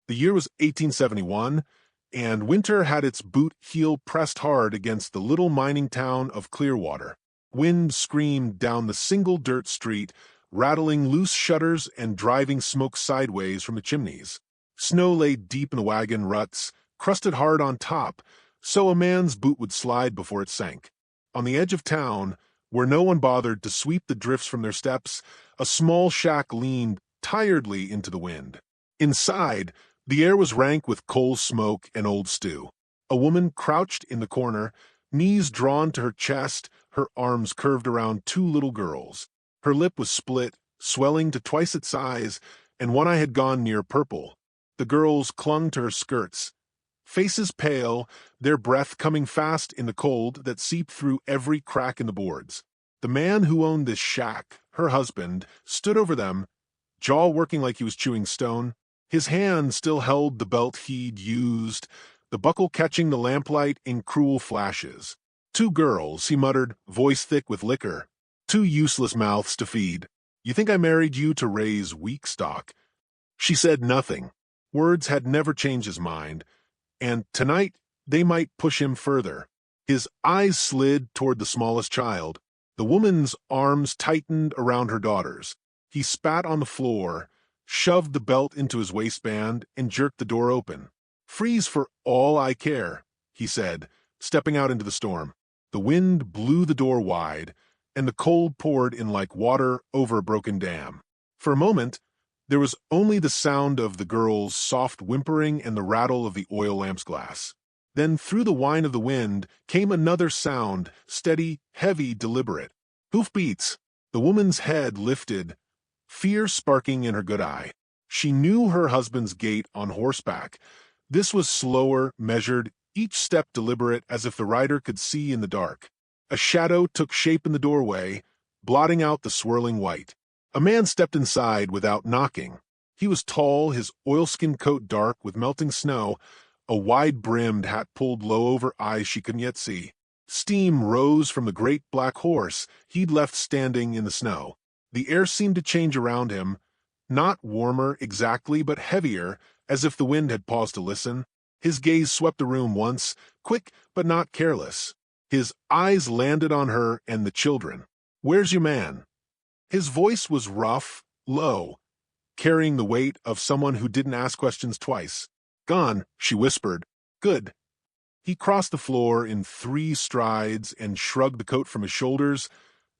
The year was 1871, and winter had its boot heel pressed hard against the little mining town of Clearwater. Wind screamed down the single dirt street, rattling loose shutters and driving smoke sideways from the chimneys. Snow lay deep in the wagon ruts, crusted hard on top, so a man's boot would slide before it sank. On the edge of town, where no one bothered to sweep the drifts from their steps, a small shack leaned tiredly into the wind. Inside, the air was rank with coal smoke and old stew. A woman crouched in the corner, knees drawn to her chest, her arms curved around two little girls. Her lip was split, swelling to twice its size, and one eye had gone near purple. The girls clung to her skirts, faces pale, their breath coming fast in the cold that seeped through every crack in the boards. The man who owned this shack, her husband, stood over them, jaw working like he was chewing stone. His hand still held the belt he'd used, the buckle catching the lamplight in cruel flashes. "Two girls," he muttered, voice thick with liquor. "Two useless mouths to feed. You think I married you to raise weak stock?" She said nothing. Words had never changed his mind, and tonight they might push him further. His eyes slid toward the smallest child. The woman's arms tightened around her daughters. He spat on the floor, shoved the belt into his waistband, and jerked the door open. "Freeze for all I care," he said, stepping out into the storm. The wind blew the door wide, and the cold poured in like water over a broken dam. For a moment, there was only the sound of the girl's soft whimpering and the rattle of the oil lamp's glass. Then through the whine of the wind came another sound, steady, heavy, deliberate. Hoofbeats. The woman's head lifted, fear sparking in her good eye. She knew her husband's gait on horseback. This was slower, measured, each step deliberate as if the rider could see in the dark. A shadow took shape in the doorway, blotting out the swirling white. A man stepped inside without knocking. He was tall, his oilskin coat dark with melting snow, a wide-brimmed hat pulled low over eyes she couldn't yet see. Steam rose from the great black horse he'd left standing in the snow. The air seemed to change around him, not warmer exactly, but heavier, as if the wind had paused to listen. His gaze swept the room once, quick but not careless. His eyes landed on her and the children. "Where's your man?" His voice was rough, low, carrying the weight of someone who didn't ask questions twice. "Gone," she whispered. "Good." He crossed the floor in 3 strides and shrugged the coat from his shoulders,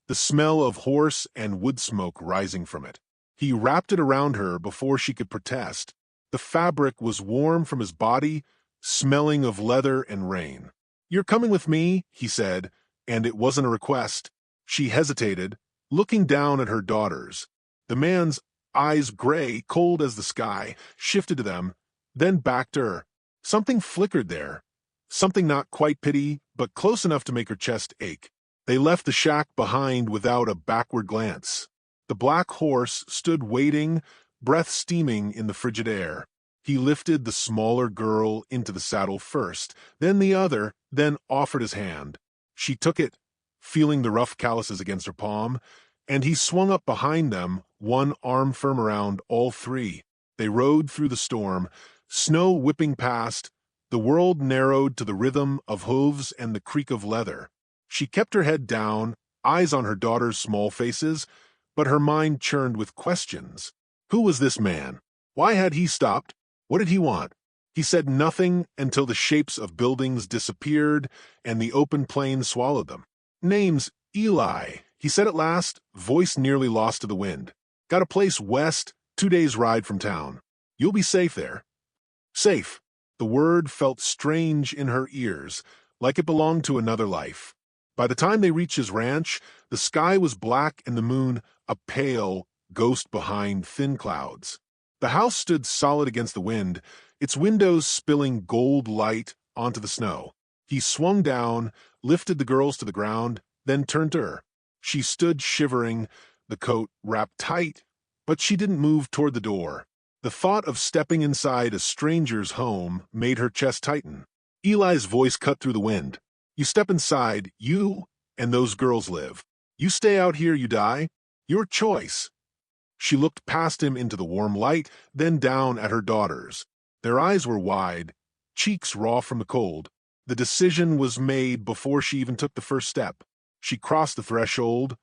the smell of horse and wood smoke rising from it. He wrapped it around her before she could protest. The fabric was warm from his body, smelling of leather and rain. "You're coming with me," he said, and it wasn't a request. She hesitated, looking down at her daughters. The man's eyes, gray, cold as the sky, shifted to them, then back to her. Something flickered there. Something not quite pity, but close enough to make her chest ache. They left the shack behind without a backward glance. The black horse stood waiting, breath steaming in the frigid air. He lifted the smaller girl into the saddle first, then the other, then offered his hand. She took it, feeling the rough calluses against her palm, and he swung up behind them, one arm firm around all 3. They rode through the storm, snow whipping past. The world narrowed to the rhythm of hooves and the creak of leather. She kept her head down, eyes on her daughter's small faces, but her mind churned with questions. Who was this man? Why had he stopped? What did he want? He said nothing until the shapes of buildings disappeared and the open plain swallowed them. "Name's Eli," he said at last, voice nearly lost to the wind. "Got a place west, 2 days' ride from town. You'll be safe there." Safe. The word felt strange in her ears, like it belonged to another life. By the time they reached his ranch, the sky was black and the moon a pale ghost behind thin clouds. The house stood solid against the wind, its windows spilling gold light onto the snow. He swung down, lifted the girls to the ground, then turned to her. She stood shivering, the coat wrapped tight, but she didn't move toward the door. The thought of stepping inside a stranger's home made her chest tighten. Eli's voice cut through the wind. "You step inside, you and those girls live. You stay out here, you die. Your choice." She looked past him into the warm light, then down at her daughters. Their eyes were wide, cheeks raw from the cold. The decision was made before she even took the first step. She crossed the threshold,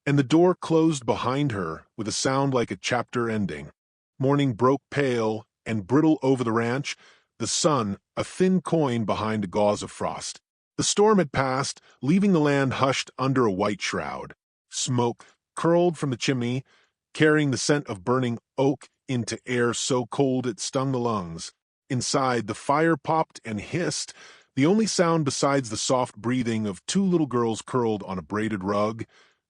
and the door closed behind her with a sound like a chapter ending. Morning broke pale and brittle over the ranch, the sun a thin coin behind a gauze of frost. The storm had passed, leaving the land hushed under a white shroud. Smoke curled from the chimney, carrying the scent of burning oak into air so cold it stung the lungs. Inside, the fire popped and hissed, the only sound besides the soft breathing of two little girls curled on a braided rug,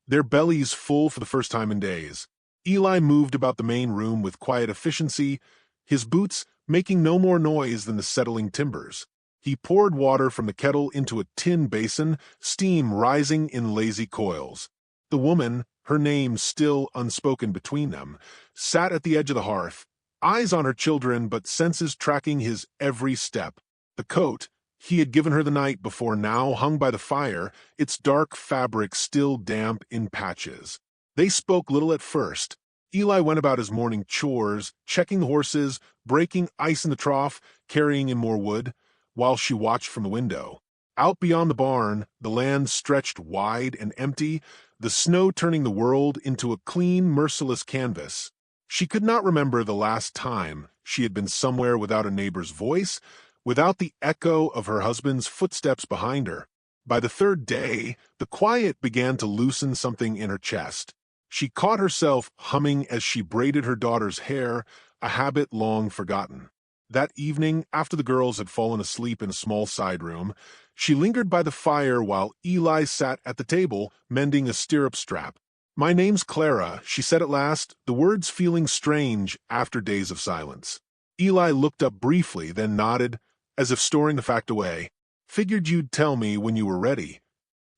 their bellies full for the first time in days. Eli moved about the main room with quiet efficiency, his boots making no more noise than the settling timbers. He poured water from the kettle into a tin basin, steam rising in lazy coils. The woman, her name still unspoken between them, sat at the edge of the hearth, eyes on her children but senses tracking his every step. The coat he had given her the night before now hung by the fire, its dark fabric still damp in patches. They spoke little at first. Eli went about his morning chores, checking the horses, breaking ice in the trough, carrying in more wood, while she watched from the window. Out beyond the barn, the land stretched wide and empty, the snow turning the world into a clean, merciless canvas. She could not remember the last time she had been somewhere without a neighbor's voice, without the echo of her husband's footsteps behind her. By the third day, the quiet began to loosen something in her chest. She caught herself humming as she braided her daughter's hair, a habit long forgotten. That evening, after the girls had fallen asleep in a small side room, she lingered by the fire while Eli sat at the table, mending a stirrup strap. "My name's Clara," she said at last, the words feeling strange after days of silence. Eli looked up briefly, then nodded, as if storing the fact away. "Figured you'd tell me when you were ready."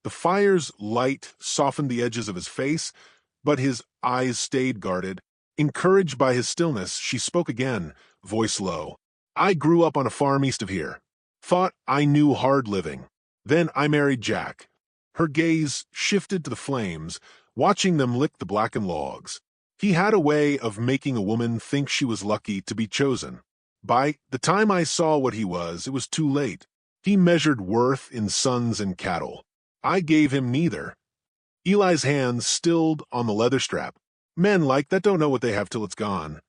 The fire's light softened the edges of his face, but his eyes stayed guarded. Encouraged by his stillness, she spoke again, voice low. "I grew up on a farm east of here. Thought I knew hard living. Then I married Jack." Her gaze shifted to the flames, watching them lick the blackened logs. He had a way of making a woman think she was lucky to be chosen. By the time I saw what he was, it was too late. He measured worth in sons and cattle. I gave him neither. Eli's hands stilled on the leather strap. "Men like that don't know what they have till it's gone."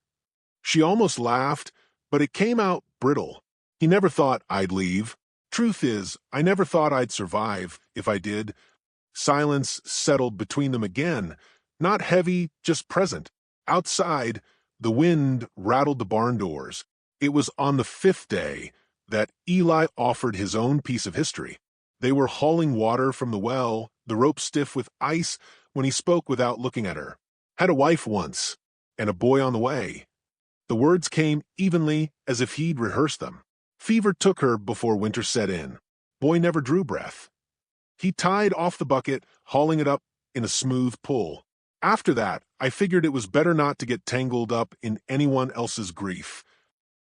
She almost laughed, but it came out brittle. "He never thought I'd leave. Truth is, I never thought I'd survive, if I did." Silence settled between them again, not heavy, just present. Outside, the wind rattled the barn doors. It was on the fifth day that Eli offered his own piece of history. They were hauling water from the well, the rope stiff with ice, when he spoke without looking at her. "Had a wife once, and a boy on the way." The words came evenly, as if he'd rehearsed them. "Fever took her before winter set in. Boy never drew breath." He tied off the bucket, hauling it up in a smooth pull. "After that, I figured it was better not to get tangled up in anyone else's grief."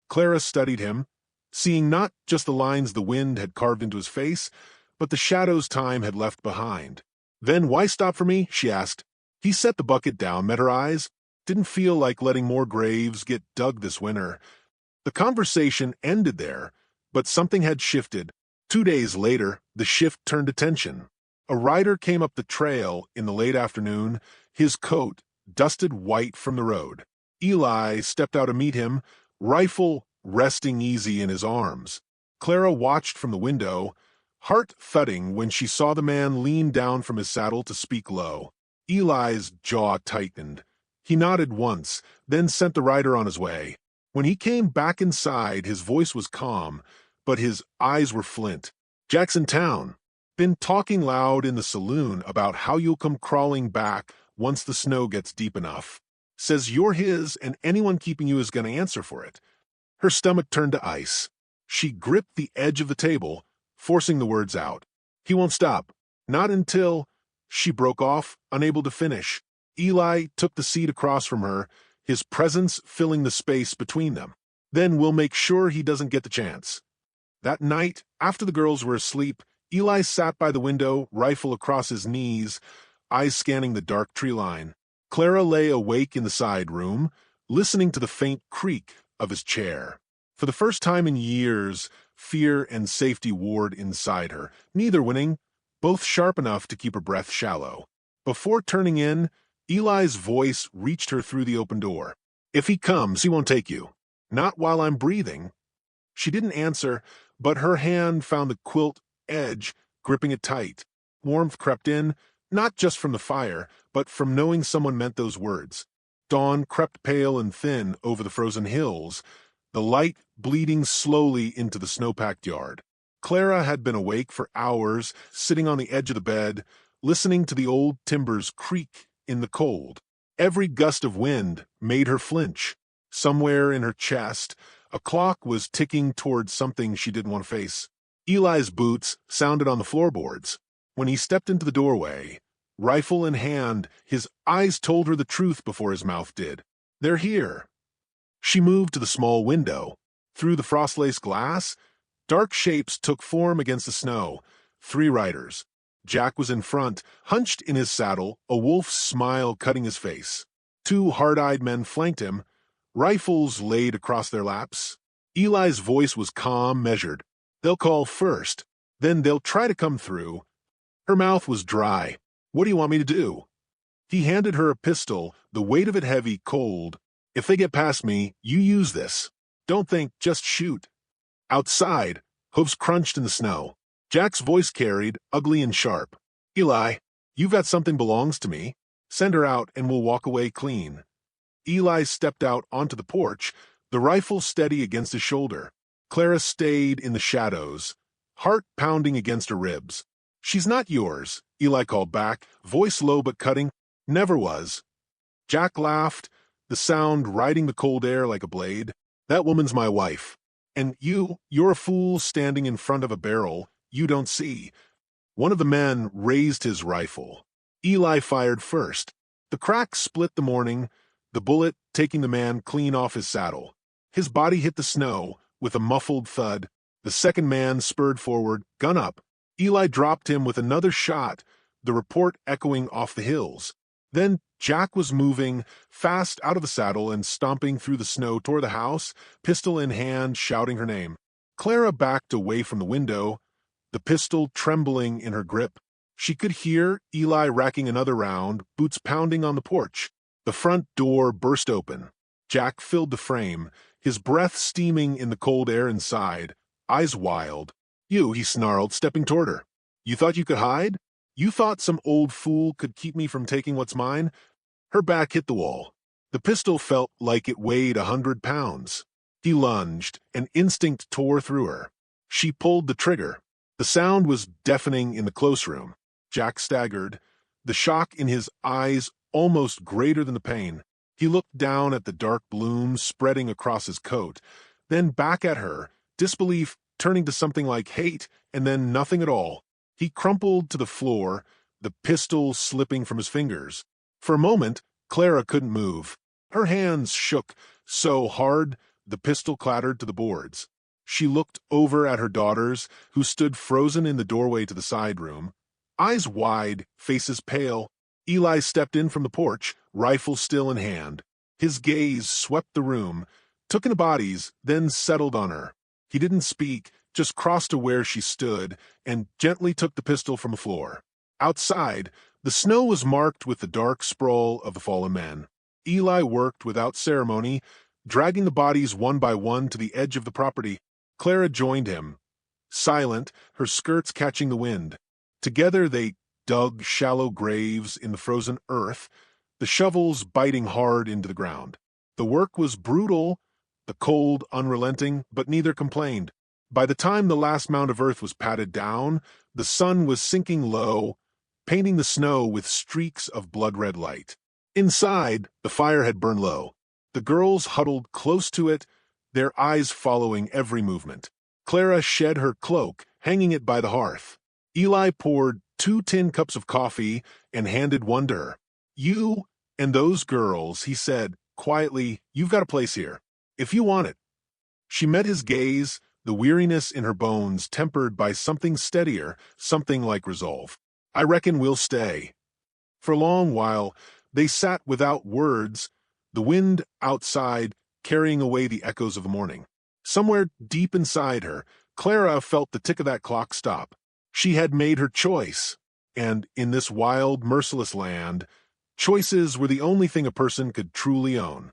Clara studied him, seeing not just the lines the wind had carved into his face, but the shadows time had left behind. "Then why stop for me?" she asked. He set the bucket down, met her eyes. Didn't feel like letting more graves get dug this winter. The conversation ended there, but something had shifted. 2 days later, the shift turned to tension. A rider came up the trail in the late afternoon, his coat dusted white from the road. Eli stepped out to meet him, rifle resting easy in his arms. Clara watched from the window, heart thudding when she saw the man lean down from his saddle to speak low. Eli's jaw tightened. He nodded once, then sent the rider on his way. When he came back inside, his voice was calm, but his eyes were flint. "Jack's in town. Been talking loud in the saloon about how you'll come crawling back once the snow gets deep enough. Says you're his and anyone keeping you is going to answer for it." Her stomach turned to ice. She gripped the edge of the table, forcing the words out. "He won't stop. Not until—" She broke off, unable to finish. Eli took the seat across from her, his presence filling the space between them. "Then we'll make sure he doesn't get the chance." That night, after the girls were asleep, Eli sat by the window, rifle across his knees, eyes scanning the dark tree line. Clara lay awake in the side room, listening to the faint creak of his chair. For the first time in years, fear and safety warred inside her, neither winning, both sharp enough to keep her breath shallow. Before turning in, Eli's voice reached her through the open door. "If he comes, he won't take you. Not while I'm breathing." She didn't answer, but her hand found the quilt edge, gripping it tight. Warmth crept in, not just from the fire, but from knowing someone meant those words. Dawn crept pale and thin over the frozen hills, the light bleeding slowly into the snow-packed yard. Clara had been awake for hours, sitting on the edge of the bed, listening to the old timbers creak in the cold. Every gust of wind made her flinch. Somewhere in her chest, a clock was ticking towards something she didn't want to face. Eli's boots sounded on the floorboards. When he stepped into the doorway, rifle in hand, his eyes told her the truth before his mouth did. "They're here." She moved to the small window. Through the frost-laced glass, dark shapes took form against the snow. 3 riders. Jack was in front, hunched in his saddle, a wolf's smile cutting his face. 2 hard-eyed men flanked him, rifles laid across their laps. Eli's voice was calm, measured. "They'll call first, then they'll try to come through." Her mouth was dry. "What do you want me to do?" He handed her a pistol, the weight of it heavy, cold. "If they get past me, you use this. Don't think, just shoot." Outside, hooves crunched in the snow. Jack's voice carried, ugly and sharp. "Eli, you've got something belongs to me. Send her out and we'll walk away clean." Eli stepped out onto the porch, the rifle steady against his shoulder. Clara stayed in the shadows, heart pounding against her ribs. "She's not yours," Eli called back, voice low but cutting. "Never was." Jack laughed, the sound riding the cold air like a blade. "That woman's my wife. And you're a fool standing in front of a barrel you don't see." One of the men raised his rifle. Eli fired first. The crack split the morning, the bullet taking the man clean off his saddle. His body hit the snow with a muffled thud. The second man spurred forward, gun up. Eli dropped him with another shot, the report echoing off the hills. Then Jack was moving fast out of the saddle and stomping through the snow toward the house, pistol in hand, shouting her name. Clara backed away from the window, the pistol trembling in her grip. She could hear Eli racking another round, boots pounding on the porch. The front door burst open. Jack filled the frame, his breath steaming in the cold air inside, eyes wild. "You," he snarled, stepping toward her. "You thought you could hide? You thought some old fool could keep me from taking what's mine?" Her back hit the wall. The pistol felt like it weighed 100 pounds. He lunged, and instinct tore through her. She pulled the trigger. The sound was deafening in the close room. Jack staggered, the shock in his eyes almost greater than the pain. He looked down at the dark bloom spreading across his coat, then back at her, disbelief turning to something like hate, and then nothing at all. He crumpled to the floor, the pistol slipping from his fingers. For a moment, Clara couldn't move. Her hands shook so hard the pistol clattered to the boards. She looked over at her daughters, who stood frozen in the doorway to the side room. Eyes wide, faces pale, Eli stepped in from the porch, rifle still in hand. His gaze swept the room, took in the bodies, then settled on her. He didn't speak, just crossed to where she stood, and gently took the pistol from the floor. Outside, the snow was marked with the dark sprawl of the fallen men. Eli worked without ceremony, dragging the bodies one by one to the edge of the property. Clara joined him, silent, her skirts catching the wind. Together they dug shallow graves in the frozen earth, the shovels biting hard into the ground. The work was brutal, the cold unrelenting, but neither complained. By the time the last mound of earth was patted down, the sun was sinking low, painting the snow with streaks of blood-red light. Inside, the fire had burned low. The girls huddled close to it, their eyes following every movement. Clara shed her cloak, hanging it by the hearth. Eli poured 2 tin cups of coffee and handed one to her. "You and those girls," he said quietly, "you've got a place here, if you want it." She met his gaze, the weariness in her bones tempered by something steadier, something like resolve. "I reckon we'll stay." For a long while, they sat without words, the wind outside carrying away the echoes of the morning. Somewhere deep inside her, Clara felt the tick of that clock stop. She had made her choice. And in this wild, merciless land, choices were the only thing a person could truly own.